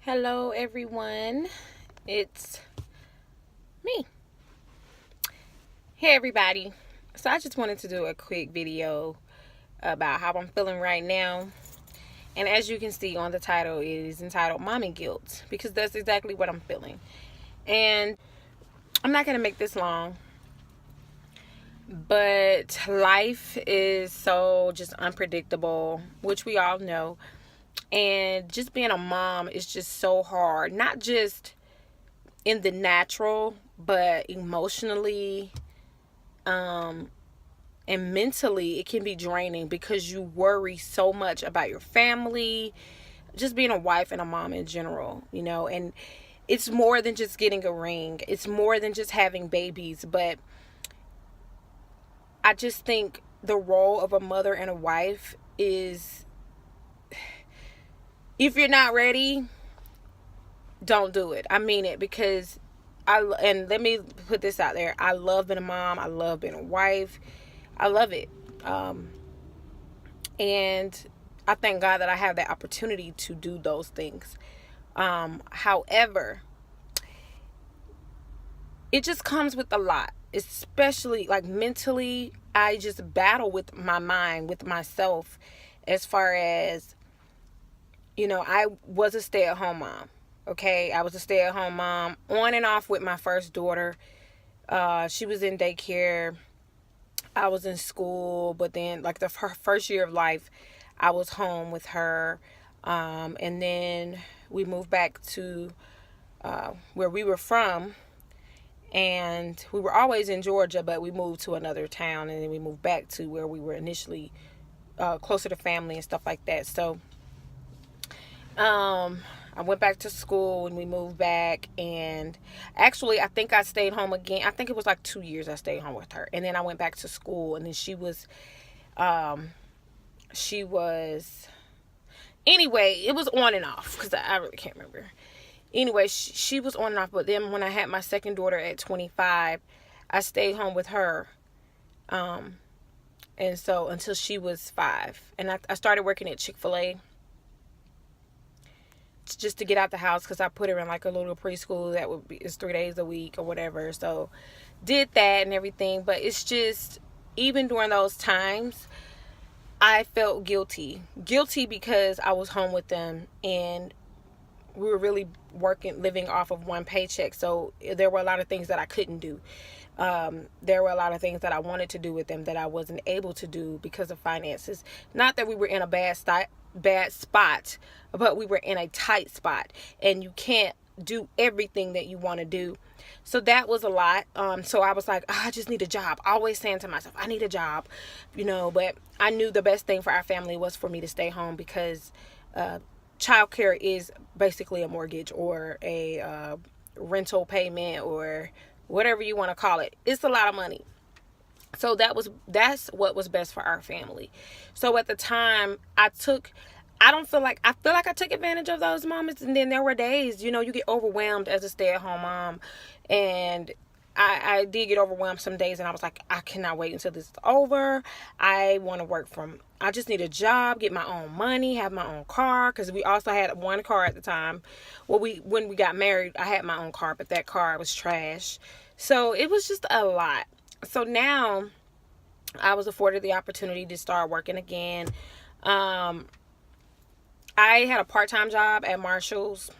Hello, everyone. It's me. Hey, everybody. So, I just wanted to do a quick video about how I'm feeling right now. And as you can see on the title, it is entitled Mommy Guilt because that's exactly what I'm feeling. And I'm not going to make this long, but life is so just unpredictable, which we all know. And just being a mom is just so hard, not just in the natural, but emotionally, um and mentally it can be draining because you worry so much about your family, just being a wife and a mom in general, and it's more than just getting a ring, it's more than just having babies. But I just think the role of a mother and a wife is, if you're not ready, don't do it. I mean it, because and let me put this out there, I love being a mom, I love being a wife, I love it. And I thank God that I have that opportunity to do those things. However, it just comes with a lot, especially like mentally. I just battle with my mind, with myself, as far as, I was a stay at home mom. Okay, I was a stay at home mom on and off with my first daughter. She was in daycare, I was in school, but then like her first year of life, I was home with her. And then we moved back to where we were from, and we were always in Georgia, but we moved to another town, and then we moved back to where we were initially, closer to family and stuff like that. So I went back to school and we moved back, and actually I think I stayed home again. I think it was like 2 years I stayed home with her, and then I went back to school, and then um she was anyway, it was on and off because I really can't remember. Anyway, she was on and off. But then when I had my second daughter at 25, I stayed home with her, and so until she was 5. And I started working at Chick-fil-A just to get out the house, because I put her in like a little preschool that is 3 days a week or whatever. So did that and everything. But it's just, even during those times, I felt guilty because I was home with them, and we were really living off of one paycheck. So there were a lot of things that I couldn't do. There were a lot of things that I wanted to do with them that I wasn't able to do because of finances. Not that we were in a bad spot, but we were in a tight spot, and you can't do everything that you want to do. So that was a lot. So I was like, I just need a job. Always saying to myself, I need a job, but I knew the best thing for our family was for me to stay home, because childcare is basically a mortgage or a rental payment or whatever you want to call it. It's a lot of money. So that's what was best for our family. So at the time, I feel like I took advantage of those moments. And then there were days, you get overwhelmed as a stay-at-home mom, and I did get overwhelmed some days, and I was like, I cannot wait until this is over. I just need a job, get my own money, have my own car, because we also had one car at the time. Well, when we got married, I had my own car, but that car was trash. So it was just a lot. So now I was afforded the opportunity to start working again. I had a part-time job at Marshall's,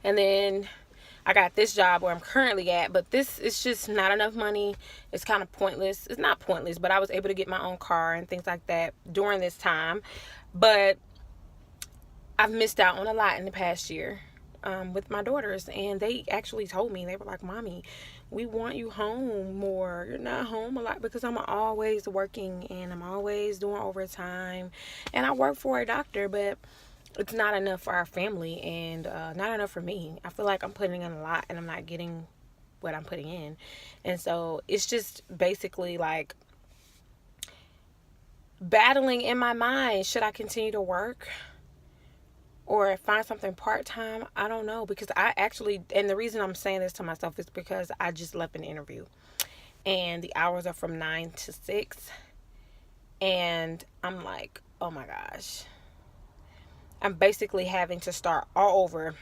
and then I got this job where I'm currently at, but this is just not enough money. It's kind of pointless. It's not pointless, but I was able to get my own car and things like that during this time. But I've missed out on a lot in the past year, with my daughters, and they actually told me, they were like, Mommy, we want you home more. You're not home a lot, because I'm always working and I'm always doing overtime, and I work for a doctor, but it's not enough for our family, and not enough for me. I feel like I'm putting in a lot and I'm not getting what I'm putting in. And so it's just basically like battling in my mind. Should I continue to work or find something part-time? I don't know, because I actually, and the reason I'm saying this to myself is because I just left an interview, and the hours are from 9 to 6, and I'm like, oh my gosh. I'm basically having to start all over,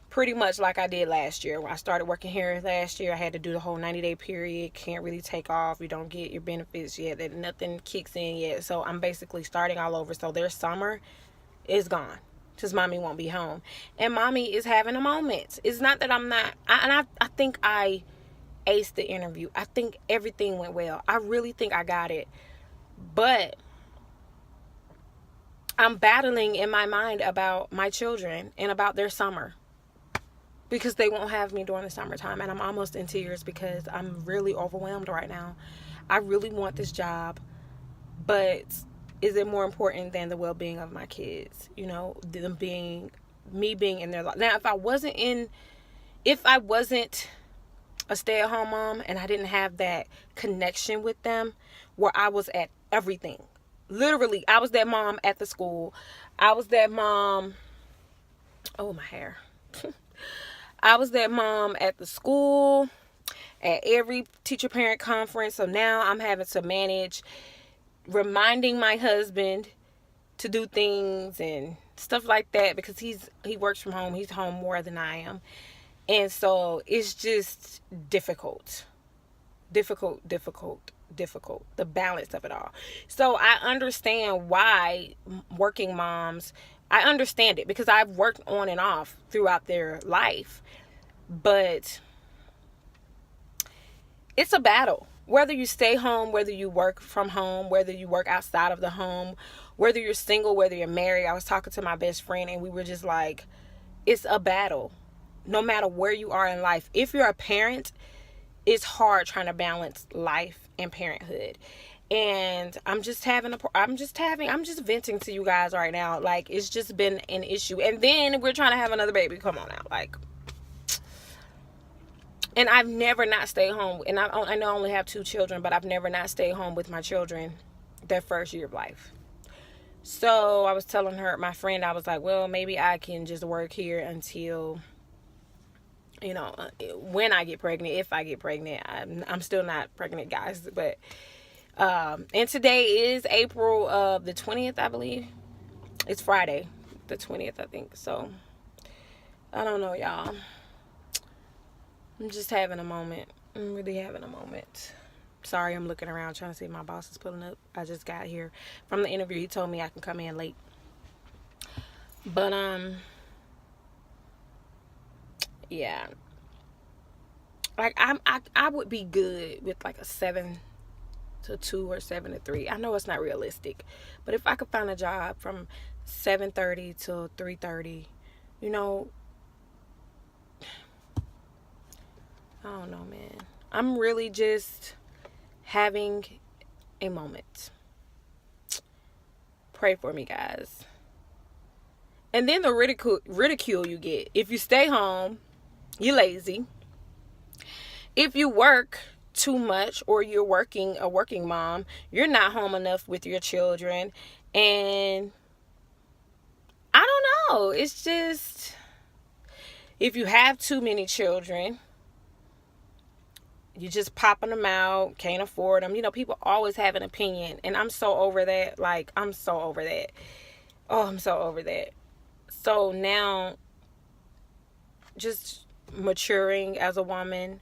pretty much like I did last year. When I started working here last year, I had to do the whole 90-day period. Can't really take off. You don't get your benefits yet. That nothing kicks in yet. So I'm basically starting all over. So their summer is gone because mommy won't be home. And mommy is having a moment. It's not that I'm not. I think I aced the interview. I think everything went well. I really think I got it. But I'm battling in my mind about my children and about their summer, because they won't have me during the summertime, and I'm almost in tears because I'm really overwhelmed right now. I really want this job, but is it more important than the well-being of my kids? You know, them being, me being in their life. Now, if I wasn't a stay-at-home mom and I didn't have that connection with them where I was at everything, literally, I was that mom at the school. I was that mom. Oh, my hair. I was that mom at the school, at every teacher parent conference. So now I'm having to manage reminding my husband to do things and stuff like that, because he works from home. He's home more than I am. And so it's just difficult. The balance of it all. So I understand why working moms, I understand it because I've worked on and off throughout their life. But it's a battle. Whether you stay home, whether you work from home, whether you work outside of the home, whether you're single, whether you're married. I was talking to my best friend and we were just like, it's a battle. No matter where you are in life. If you're a parent, it's hard trying to balance life and parenthood. And I'm just venting to you guys right now. Like, it's just been an issue. And then we're trying to have another baby. Come on now. Like, and I've never not stayed home. And I know I only have 2 children, but I've never not stayed home with my children their first year of life. So I was telling my friend, I was like, well, maybe I can just work here until, you know, when I get pregnant, if I get pregnant. I'm still not pregnant, guys. But, and today is April the 20th, I believe. It's Friday, the 20th, I think. So, I don't know, y'all. I'm just having a moment. I'm really having a moment. Sorry, I'm looking around trying to see if my boss is pulling up. I just got here from the interview. He told me I can come in late. But, yeah. Like, I would be good with like a 7 to 2 or 7 to 3. I know it's not realistic. But if I could find a job from 7:30 till 3:30, you know, I don't know, man. I'm really just having a moment. Pray for me, guys. And then the ridicule you get. If you stay home, you're lazy. If you work too much or you're a working mom, you're not home enough with your children. And I don't know. It's just, if you have too many children, you just popping them out, can't afford them. You know, people always have an opinion. And I'm so over that. Like, I'm so over that. Oh, I'm so over that. So now, just maturing as a woman,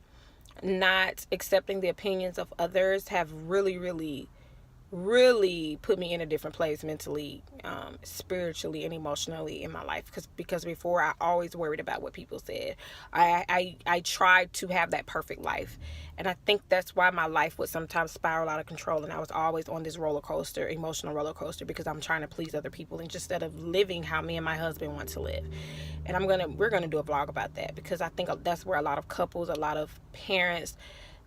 not accepting the opinions of others have really, really, really put me in a different place mentally, spiritually, and emotionally in my life. Because before, I always worried about what people said. I tried to have that perfect life, and I think that's why my life would sometimes spiral out of control, and I was always on this emotional roller coaster, because I'm trying to please other people instead of living how me and my husband want to live. And we're gonna do a vlog about that, because I think that's where a lot of couples, a lot of parents,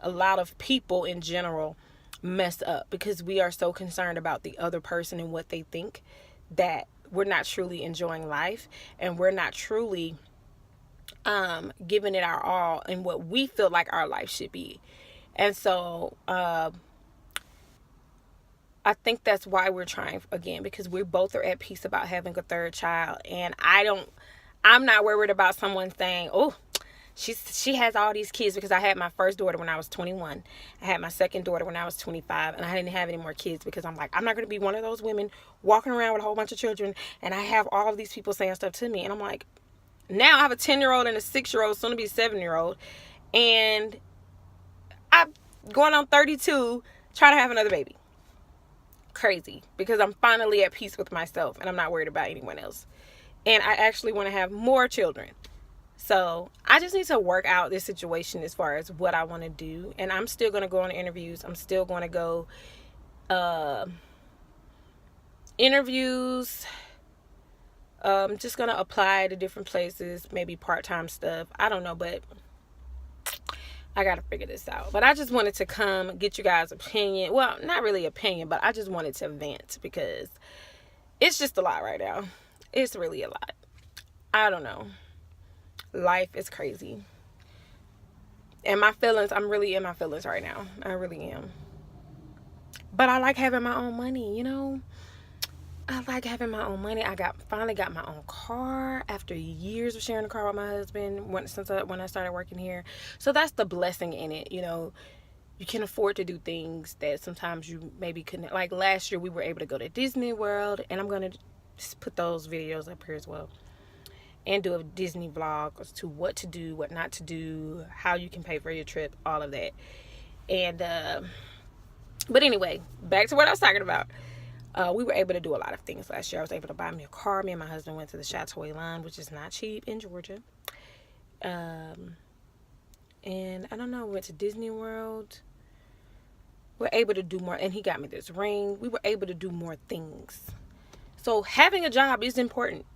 a lot of people in general mess up, because we are so concerned about the other person and what they think, that we're not truly enjoying life, and we're not truly giving it our all in what we feel like our life should be. And so I think that's why we're trying again, because we both are at peace about having a third child. And I'm not worried about someone saying, oh, She has all these kids because I had my first daughter when I was 21. I had my second daughter when I was 25, and I didn't have any more kids because I'm like, I'm not going to be one of those women walking around with a whole bunch of children, and I have all of these people saying stuff to me, and I'm like, now I have a 10-year-old and a 6-year-old, soon to be 7-year-old, and I'm going on 32, trying to have another baby. Crazy, because I'm finally at peace with myself, and I'm not worried about anyone else. And I actually want to have more children. So I just need to work out this situation as far as what I want to do. And I'm still going to go on interviews. I'm still going to go interviews. Just going to apply to different places, maybe part-time stuff. I don't know, but I got to figure this out. But I just wanted to come get you guys' opinion. Well, not really opinion, but I just wanted to vent because it's just a lot right now. It's really a lot. I don't know. Life is crazy. And my feelings, I'm really in my feelings right now. I really am. But I like having my own money, you know. I like having my own money. I finally got my own car after years of sharing a car with my husband when I started working here. So that's the blessing in it, you know. You can afford to do things that sometimes you maybe couldn't. Like last year we were able to go to Disney World, and I'm going to just put those videos up here as well. And do a Disney vlog as to what to do, what not to do, how you can pay for your trip, all of that. And, but anyway, back to what I was talking about. We were able to do a lot of things last year. I was able to buy me a car. Me and my husband went to the Chateau Line, which is not cheap in Georgia. And I don't know, we went to Disney World. We're able to do more. And he got me this ring. We were able to do more things. So having a job is important.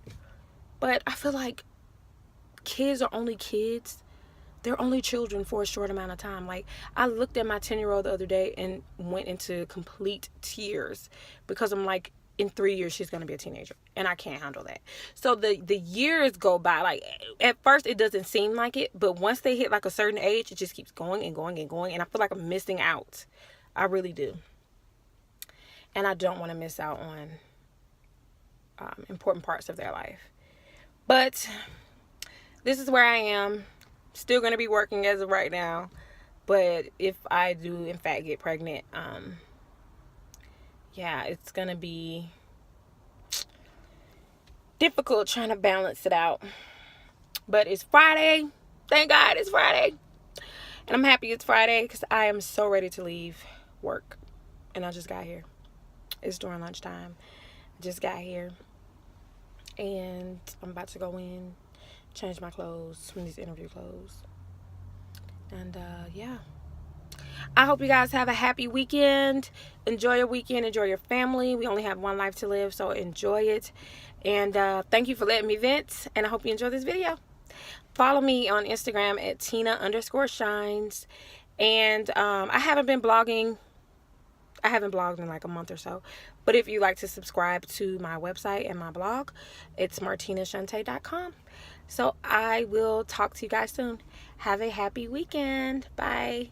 But I feel like kids are only kids. They're only children for a short amount of time. Like, I looked at my 10-year-old the other day and went into complete tears because I'm like, in 3 years, she's going to be a teenager. And I can't handle that. So the years go by. Like, at first, it doesn't seem like it. But once they hit like a certain age, it just keeps going and going and going. And I feel like I'm missing out. I really do. And I don't want to miss out on important parts of their life. But this is where I am. Still going to be working as of right now. But if I do, in fact, get pregnant, yeah, it's going to be difficult trying to balance it out. But it's Friday. Thank God it's Friday. And I'm happy it's Friday because I am so ready to leave work. And I just got here. It's during lunchtime. I just got here. And I'm about to go in, change my clothes from these interview clothes. And yeah. I hope you guys have a happy weekend. Enjoy your weekend. Enjoy your family. We only have one life to live, so enjoy it. And thank you for letting me vent. And I hope you enjoy this video. Follow me on Instagram at Tina_shines. And I haven't been blogging. I haven't blogged in like a month or so. But if you'd like to subscribe to my website and my blog, it's martinashante.com. So I will talk to you guys soon. Have a happy weekend. Bye.